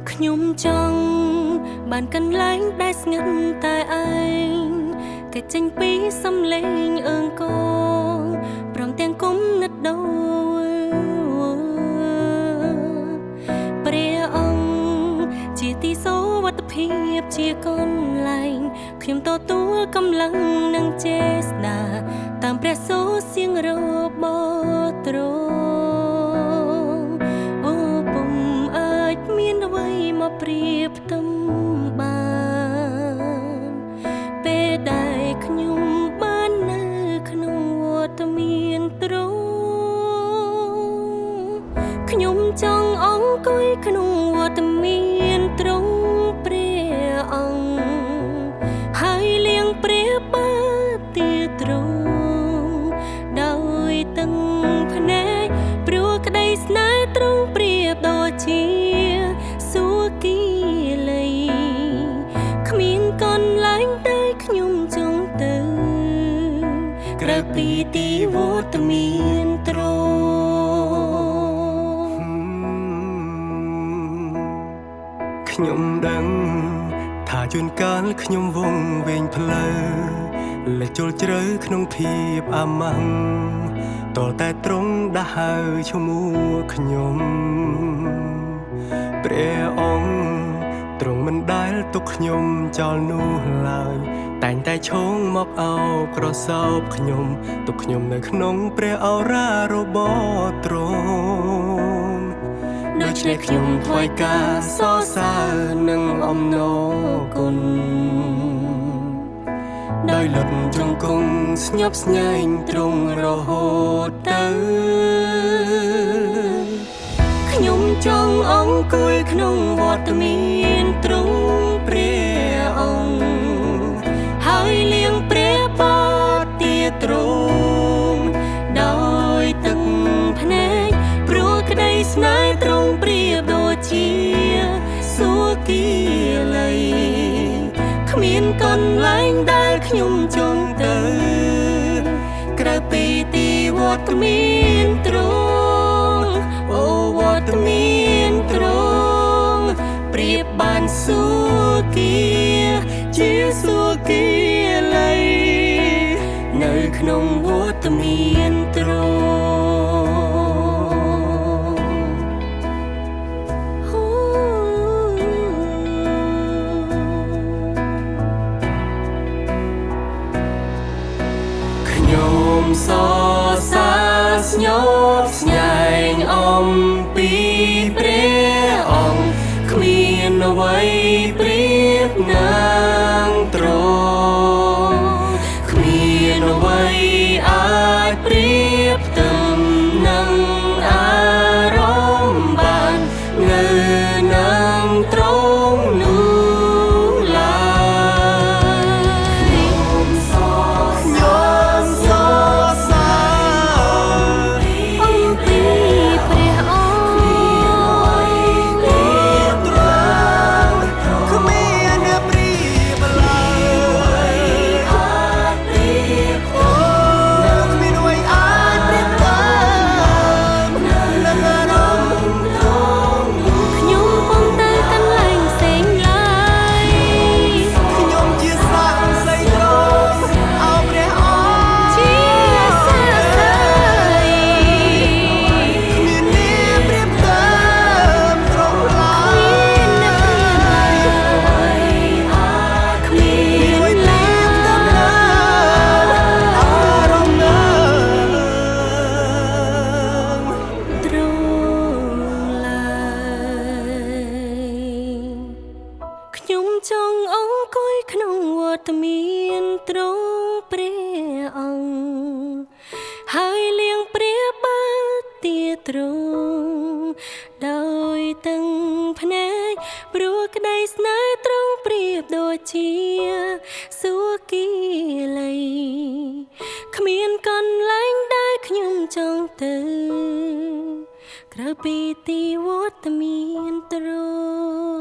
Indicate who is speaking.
Speaker 1: ខ្ញុំចង់បានកន្លែងដែលស្ងាត់តែឯងគេចេញពីសំឡេងអើងកងព្រមទាំងគុំនិតដូព្រះអង្គជាទីសុវត្ថិភាពជាកន្លែងខ្ញុំទទួលកម្លាំងនិងចេស្តាតាមព្រះសូរសៀងរបស់ទ្រង់អូពុំអាចមានអ្វីមកប្រៀបផ្ទឹមបានពេលដែលខ្ញុំបាននៅក្នុងវត្តមានទ្រង់ខ្ញុំចង់អង្គុយក្នុងវត្តមានទ្រង់ព្រះអង្គហើយលៀងព្រះបាទាទ្រង់ដោយទាំងភ្នែកព្រោះក្តីស្នេហ៍ទ្រង់ប្រៀបដូចជាសុគីលីគ្មានកន្លែងដែលខ្ញុំចង់ទៅក្រៅពីទីវត្តមានទ្រង់
Speaker 2: ខ្ញុំដឹងថាជួនកាលខ្ញុំវង្វេងផ្លូវលិចចូលជ្រៅក្នុងភាពអាម៉ាំងតលតែទ្រង់ដាស់ហៅឈ្មោះខ្ញុំព្រះអង្គទ្រង់មិនដែលទុកខ្ញុំចោលនោះឡើយតែងតែឈោងមកអោបក្រសោបខ្ញុំទុកខ្ញុំនៅក្នុងព្រះឱរារបស់ទ្រង់ដូច្នេះខ្ញុំថ្វាយការសរសើរនិងអំណរគុណដោយលុតជង្គង់ស្ញប់ស្ញែងទ្រង់រហូតទៅខ្ញុំចង់អង្គុយក្នុងវត្តមានទ្រង់ព្រះអង្គហើយលៀងព្រះបាទាទ្រង់ដោយទឹកភ្នែកព្រោះក្តីស្នេហ៍ទ្រង់ប្រៀបដូចជាសុគីលីគ្មានកន្លែងដែលខ្ញុំចង់ទៅក្រៅពីទីវត្តមានទ្រង់អូវត្តមានទ្រង់ប្រៀបបានសុគីជាសុគីលីនៅក្នុងវត្តមានទ្រង់ខ្ញុំសរសើរស្ញប់ស្ញែងអំពីព្រះអង្គគ្មានអ្វីប្រៀបនឹងទ្រង់គ្មានអ្វីអាចប្រៀបផ្ទឹមនឹងអារម្មណ៍បាននៅនឹងទ្រង់នោះឡើយខ្ញុំសរសើរអំពីព្រះអង្គគ្មានអ្វីប្រៀបឡើយគ្មានអ្វីអាចប្រៀបផ្ទឹមនឹងអារម្មណ៍
Speaker 1: ខ្ញុំពុំទៅកន្លែងផ្សេងឡើយ
Speaker 2: ខ្ញុំជាសាក់សីទ្រង់អោព្រះអង្គ
Speaker 1: ជាសាស័យ
Speaker 2: គ្មានអ្នកប្រៀបផ្ទឹមទ្រង់ឡើយ
Speaker 1: គ្មានឡើយ
Speaker 2: អារម្មណ៍នឹង
Speaker 1: ទ្រង់ឡើយខ្ញុំចង់អង្គុយក្នុងវត្តមានទ្រង់ព្រះអង្គហើយលៀងព្រះបាទាទ្រង់ដោយទាំងភ្នែកព្រោះក្តីស្នេហ៍ទ្រង់ប្រៀបដូចជាសុគីលីគ្មានកន្លែងដែលខ្ញុំចង់ទៅក្រៅពីទីវត្តមានទ្រង់